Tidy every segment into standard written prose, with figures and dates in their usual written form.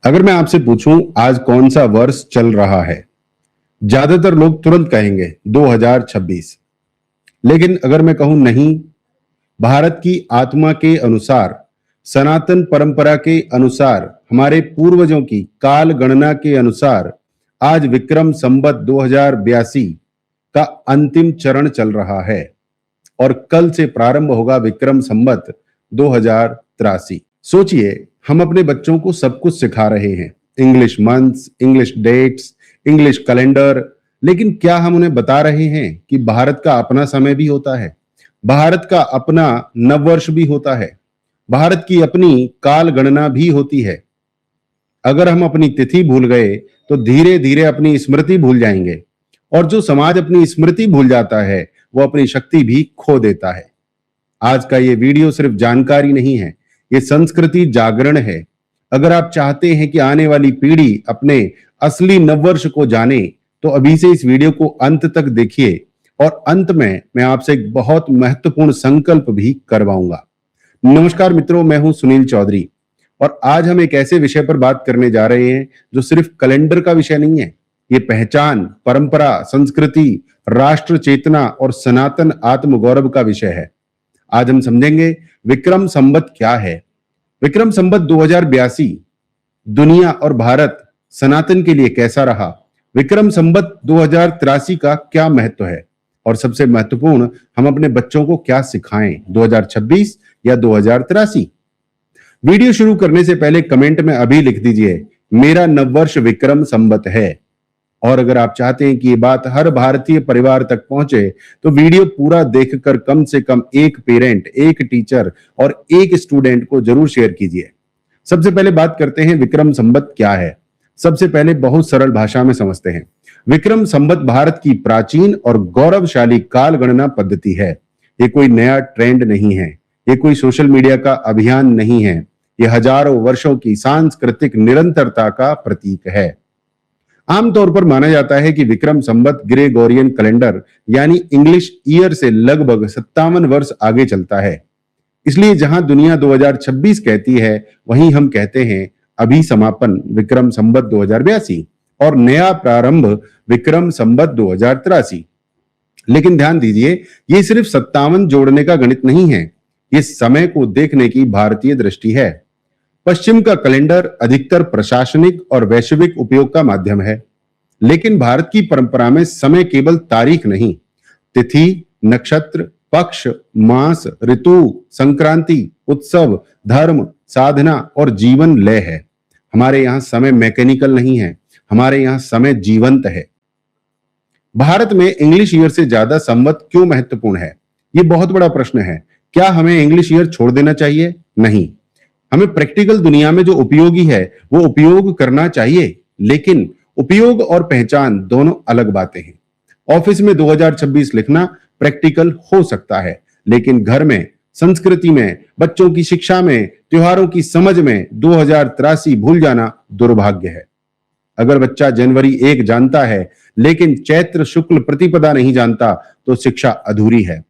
अगर मैं आपसे पूछूं आज कौन सा वर्ष चल रहा है, ज्यादातर लोग तुरंत कहेंगे 2026। लेकिन अगर मैं कहूं नहीं, भारत की आत्मा के अनुसार, सनातन परंपरा के अनुसार, हमारे पूर्वजों की काल गणना के अनुसार आज विक्रम संवत 2082 का अंतिम चरण चल रहा है और कल से प्रारंभ होगा विक्रम संवत 2083। सोचिए, हम अपने बच्चों को सब कुछ सिखा रहे हैं, English months, English dates, English calendar, लेकिन क्या हम उन्हें बता रहे हैं कि भारत का अपना समय भी होता है, भारत का अपना नववर्ष भी होता है, भारत की अपनी काल गणना भी होती है। अगर हम अपनी तिथि भूल गए तो धीरे धीरे अपनी स्मृति भूल जाएंगे, और जो समाज अपनी स्मृति भूल जाता है वो अपनी शक्ति भी खो देता है। आज का ये वीडियो सिर्फ जानकारी नहीं है, ये संस्कृति जागरण है। अगर आप चाहते हैं कि आने वाली पीढ़ी अपने असली नववर्ष को जाने तो अभी से इस वीडियो को अंत तक देखिए, और अंत में मैं आपसे एक बहुत महत्वपूर्ण संकल्प भी करवाऊंगा। नमस्कार मित्रों, मैं हूं सुनील चौधरी और आज हम एक ऐसे विषय पर बात करने जा रहे हैं जो सिर्फ कैलेंडर का विषय नहीं है। ये पहचान, परंपरा, संस्कृति, राष्ट्र चेतना और सनातन आत्मगौरव का विषय है। आज हम समझेंगे विक्रम संवत क्या है, विक्रम संवत 2082 दुनिया और भारत सनातन के लिए कैसा रहा, विक्रम संवत 2083 का क्या महत्व है, और सबसे महत्वपूर्ण, हम अपने बच्चों को क्या सिखाएं 2026 या 2083। वीडियो शुरू करने से पहले कमेंट में अभी लिख दीजिए, मेरा नववर्ष विक्रम संवत है। और अगर आप चाहते हैं कि ये बात हर भारतीय परिवार तक पहुंचे तो वीडियो पूरा देखकर कम से कम एक पेरेंट, एक टीचर और एक स्टूडेंट को जरूर शेयर कीजिए। सबसे पहले बात करते हैं विक्रम संवत क्या है। सबसे पहले बहुत सरल भाषा में समझते हैं। विक्रम संवत भारत की प्राचीन और गौरवशाली काल गणना पद्धति है। ये कोई नया ट्रेंड नहीं है, ये कोई सोशल मीडिया का अभियान नहीं है, ये हजारों वर्षों की सांस्कृतिक निरंतरता का प्रतीक है। आमतौर पर माना जाता है कि विक्रम संवत ग्रेगोरियन कैलेंडर यानी इंग्लिश ईयर से लगभग 57 वर्ष आगे चलता है। इसलिए जहां दुनिया 2026 कहती है, वहीं हम कहते हैं अभिसमापन विक्रम संवत 2082 और नया प्रारंभ विक्रम संवत 2083। लेकिन ध्यान दीजिए, ये सिर्फ 57 जोड़ने का गणित नहीं है, ये समय को देखने की भारतीय दृष्टि है। पश्चिम का कैलेंडर अधिकतर प्रशासनिक और वैश्विक उपयोग का माध्यम है, लेकिन भारत की परंपरा में समय केवल तारीख नहीं, तिथि, नक्षत्र, पक्ष, मास, ऋतु, संक्रांति, उत्सव, धर्म, साधना और जीवन लय है। हमारे यहाँ समय मैकेनिकल नहीं है, हमारे यहाँ समय जीवंत है। भारत में इंग्लिश ईयर से ज्यादा संवत क्यों महत्वपूर्ण है? ये बहुत बड़ा प्रश्न है। क्या हमें इंग्लिश ईयर छोड़ देना चाहिए? नहीं, हमें प्रैक्टिकल दुनिया में जो उपयोगी है वो उपयोग करना चाहिए, लेकिन उपयोग और पहचान दोनों अलग बातें हैं। ऑफिस में 2026 लिखना प्रैक्टिकल हो सकता है, लेकिन घर में, संस्कृति में, बच्चों की शिक्षा में, त्योहारों की समझ में 2083 भूल जाना दुर्भाग्य है। अगर बच्चा जनवरी 1 जानता है लेकिन चैत्र शुक्ल प्रतिपदा नहीं जानता तो शिक्षा अधूरी है।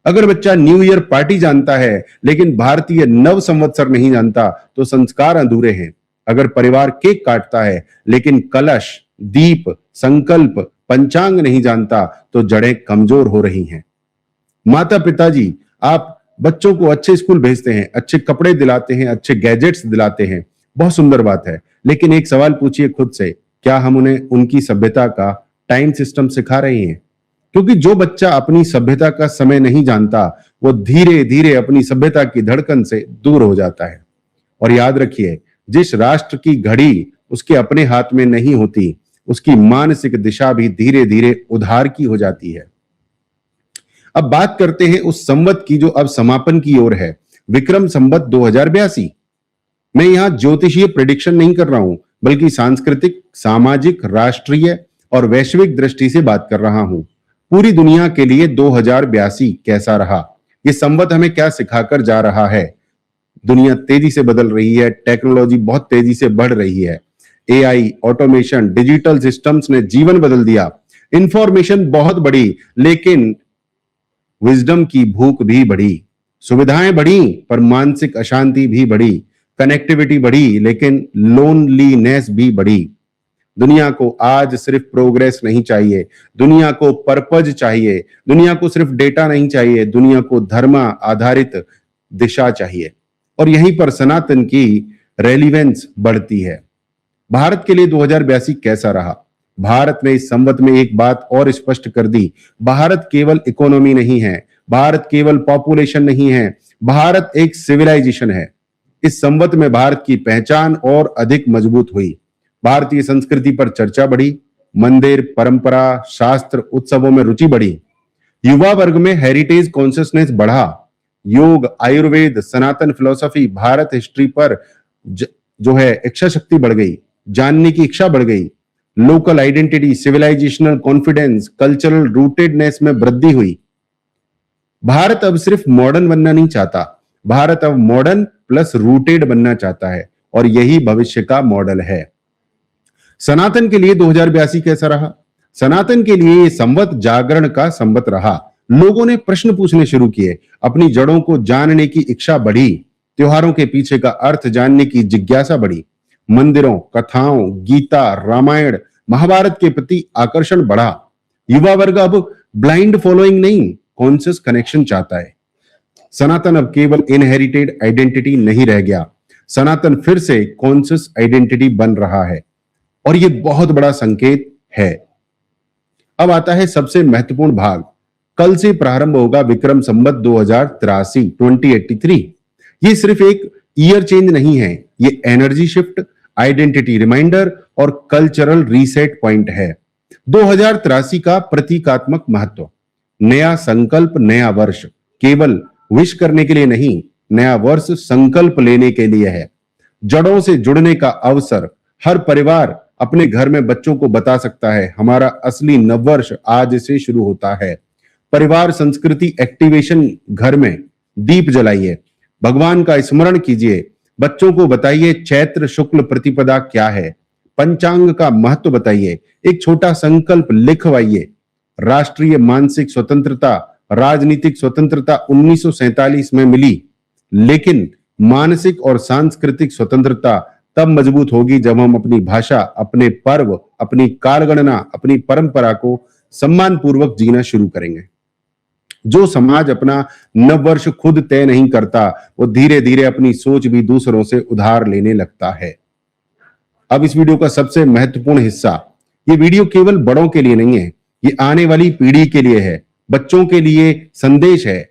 अगर बच्चा न्यू ईयर पार्टी जानता है लेकिन भारतीय नव संवत्सर नहीं जानता तो संस्कार अधूरे हैं। अगर परिवार केक काटता है लेकिन कलश, दीप, संकल्प, पंचांग नहीं जानता तो जड़ें कमजोर हो रही हैं। माता पिताजी, आप बच्चों को अच्छे स्कूल भेजते हैं, अच्छे कपड़े दिलाते हैं, अच्छे गैजेट्स दिलाते हैं, बहुत सुंदर बात है, लेकिन एक सवाल पूछिए खुद से, क्या हम उन्हें उनकी सभ्यता का टाइम सिस्टम सिखा रहे हैं? क्योंकि जो बच्चा अपनी सभ्यता का समय नहीं जानता वो धीरे धीरे अपनी सभ्यता की धड़कन से दूर हो जाता है। और याद रखिए, जिस राष्ट्र की घड़ी उसके अपने हाथ में नहीं होती, उसकी मानसिक दिशा भी धीरे धीरे उधार की हो जाती है। अब बात करते हैं उस संवत की जो अब समापन की ओर है, विक्रम संवत 2082। मैं यहां ज्योतिषीय प्रेडिक्शन नहीं कर रहा हूं, बल्कि सांस्कृतिक, सामाजिक, राष्ट्रीय और वैश्विक दृष्टि से बात कर रहा हूं। पूरी दुनिया के लिए 2082 कैसा रहा, ये संवत हमें क्या सिखाकर जा रहा है? दुनिया तेजी से बदल रही है, टेक्नोलॉजी बहुत तेजी से बढ़ रही है, एआई, ऑटोमेशन, डिजिटल सिस्टम्स ने जीवन बदल दिया, इंफॉर्मेशन बहुत बढ़ी, लेकिन विजडम की भूख भी बढ़ी। सुविधाएं बढ़ी पर मानसिक अशांति भी बढ़ी। कनेक्टिविटी बढ़ी, लेकिन लोनलीनेस भी बढ़ी। दुनिया को आज सिर्फ प्रोग्रेस नहीं चाहिए, दुनिया को पर्पज चाहिए, दुनिया को सिर्फ डेटा नहीं चाहिए, दुनिया को धर्म आधारित दिशा चाहिए। और यहीं पर सनातन की रेलिवेंस बढ़ती है। भारत के लिए 2082 कैसा रहा? भारत ने इस संवत में एक बात और स्पष्ट कर दी, भारत केवल इकोनॉमी नहीं है, भारत केवल पॉपुलेशन नहीं है, भारत एक सिविलाइजेशन है। इस संवत में भारत की पहचान और अधिक मजबूत हुई। भारतीय संस्कृति पर चर्चा बढ़ी, मंदिर, परंपरा, शास्त्र, उत्सवों में रुचि बढ़ी। युवा वर्ग में हेरिटेज कॉन्शियसनेस बढ़ा। योग, आयुर्वेद, सनातन फिलॉसफी, भारत हिस्ट्री पर जो है इच्छा शक्ति बढ़ गई, जानने की इच्छा बढ़ गई। Local identity, civilisational confidence, cultural rootedness में वृद्धि हुई। भारत अब सिर्फ मॉडर्न बनना नहीं चाहता, भारत अब मॉडर्न प्लस रूटेड बनना चाहता है, और यही भविष्य का मॉडल है। सनातन के लिए 2082 कैसा रहा? सनातन के लिए यह संवत जागरण का संवत रहा। लोगों ने प्रश्न पूछने शुरू किए, अपनी जड़ों को जानने की इच्छा बढ़ी, त्योहारों के पीछे का अर्थ जानने की जिज्ञासा बढ़ी। मंदिरों, कथाओं, गीता, रामायण, महाभारत के प्रति आकर्षण बढ़ा। युवा वर्ग अब ब्लाइंड फॉलोइंग नहीं, कॉन्शियस कनेक्शन चाहता है। सनातन अब केवल इनहेरिटेड आइडेंटिटी नहीं रह गया, सनातन फिर से कॉन्शियस आइडेंटिटी बन रहा है, और यह बहुत बड़ा संकेत है। अब आता है सबसे महत्वपूर्ण भाग। कल से प्रारंभ होगा विक्रम संवत 2083। ये सिर्फ एक ईयर चेंज नहीं है, ये एनर्जी शिफ्ट, आइडेंटिटी रिमाइंडर और कल्चरल रीसेट पॉइंट है। 2083 का प्रतीकात्मक महत्व। नया संकल्प, नया वर्ष केवल विश करने के लिए नहीं, नया वर्ष संकल्प लेने के लिए है। जड़ों से जुड़ने का अवसर। हर परिवार अपने घर में बच्चों को बता सकता है, हमारा असली नववर्ष आज से शुरू होता है। परिवार संस्कृति एक्टिवेशन। घर में दीप जलाइए, भगवान का स्मरण कीजिए, बच्चों को बताइए चैत्र शुक्ल प्रतिपदा क्या है, पंचांग का महत्व बताइए, एक छोटा संकल्प लिखवाइए। राष्ट्रीय मानसिक स्वतंत्रता, राजनीतिक स्वतंत्रता 1947 में मिली, लेकिन मानसिक और सांस्कृतिक स्वतंत्रता तब मजबूत होगी जब हम अपनी भाषा, अपने पर्व, अपनी कालगणना, अपनी परंपरा को सम्मान पूर्वक जीना शुरू करेंगे। जो समाज अपना नववर्ष खुद तय नहीं करता, वो धीरे धीरे अपनी सोच भी दूसरों से उधार लेने लगता है। अब इस वीडियो का सबसे महत्वपूर्ण हिस्सा। ये वीडियो केवल बड़ों के लिए नहीं है, ये आने वाली पीढ़ी के लिए है, बच्चों के लिए संदेश है।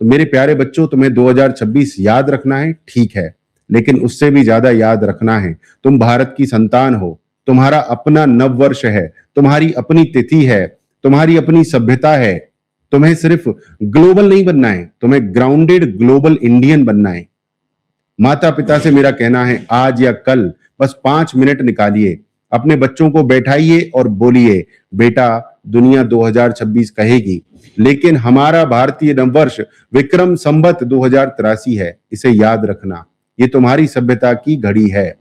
तो मेरे प्यारे बच्चों, तुम्हें 2026 याद रखना है, ठीक है, लेकिन उससे भी ज्यादा याद रखना है तुम भारत की संतान हो, तुम्हारा अपना नववर्ष है, तुम्हारी अपनी तिथि है, तुम्हारी अपनी सभ्यता है। तुम्हें सिर्फ ग्लोबल नहीं बनना है, तुम्हें ग्राउंडेड ग्लोबल इंडियन बनना है। माता पिता से मेरा कहना है, आज या कल बस 5 मिनट निकालिए, अपने बच्चों को बैठाइए और बोलिए, बेटा दुनिया 2026 कहेगी, लेकिन हमारा भारतीय नववर्ष विक्रम संवत 2083 है, इसे याद रखना, ये तुम्हारी सभ्यता की घड़ी है।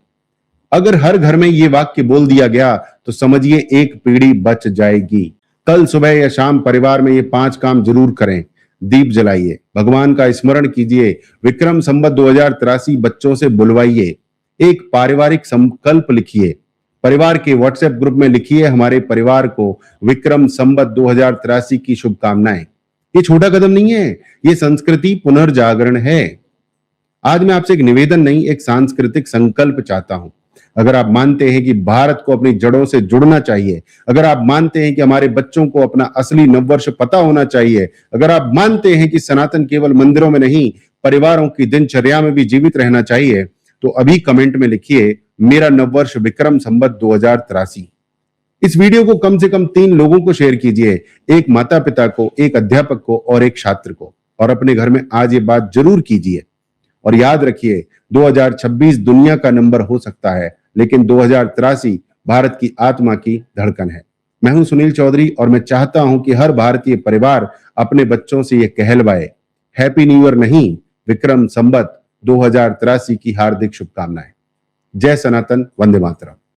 अगर हर घर में ये वाक्य बोल दिया गया तो समझिए एक पीढ़ी बच जाएगी। कल सुबह या शाम परिवार में ये 5 काम जरूर करें। दीप जलाइए, भगवान का स्मरण कीजिए, विक्रम संवत 2083 बच्चों से बुलवाइए, एक पारिवारिक संकल्प लिखिए, परिवार के व्हाट्सएप ग्रुप में लिखिए, हमारे परिवार को विक्रम संवत 2083 की शुभकामनाएं। ये छोटा कदम नहीं है, ये संस्कृति पुनर्जागरण है। आज मैं आपसे एक निवेदन नहीं, एक सांस्कृतिक संकल्प चाहता हूं। अगर आप मानते हैं कि भारत को अपनी जड़ों से जुड़ना चाहिए, अगर आप मानते हैं कि हमारे बच्चों को अपना असली नववर्ष पता होना चाहिए, अगर आप मानते हैं कि सनातन केवल मंदिरों में नहीं, परिवारों की दिनचर्या में भी जीवित रहना चाहिए, तो अभी कमेंट में लिखिए, मेरा नववर्ष विक्रम संवत 2083। इस वीडियो को कम से कम 3 लोगों को शेयर कीजिए, एक माता पिता को, एक अध्यापक को और एक छात्र को, और अपने घर में आज ये बात जरूर कीजिए। और याद रखिए, 2026 दुनिया का नंबर हो सकता है, लेकिन 2083 भारत की आत्मा की धड़कन है। मैं हूं सुनील चौधरी, और मैं चाहता हूं कि हर भारतीय परिवार अपने बच्चों से यह कहलवाए, हैप्पी न्यू ईयर नहीं, विक्रम संवत 2083 की हार्दिक शुभकामनाएं। जय सनातन, वंदे मातरम।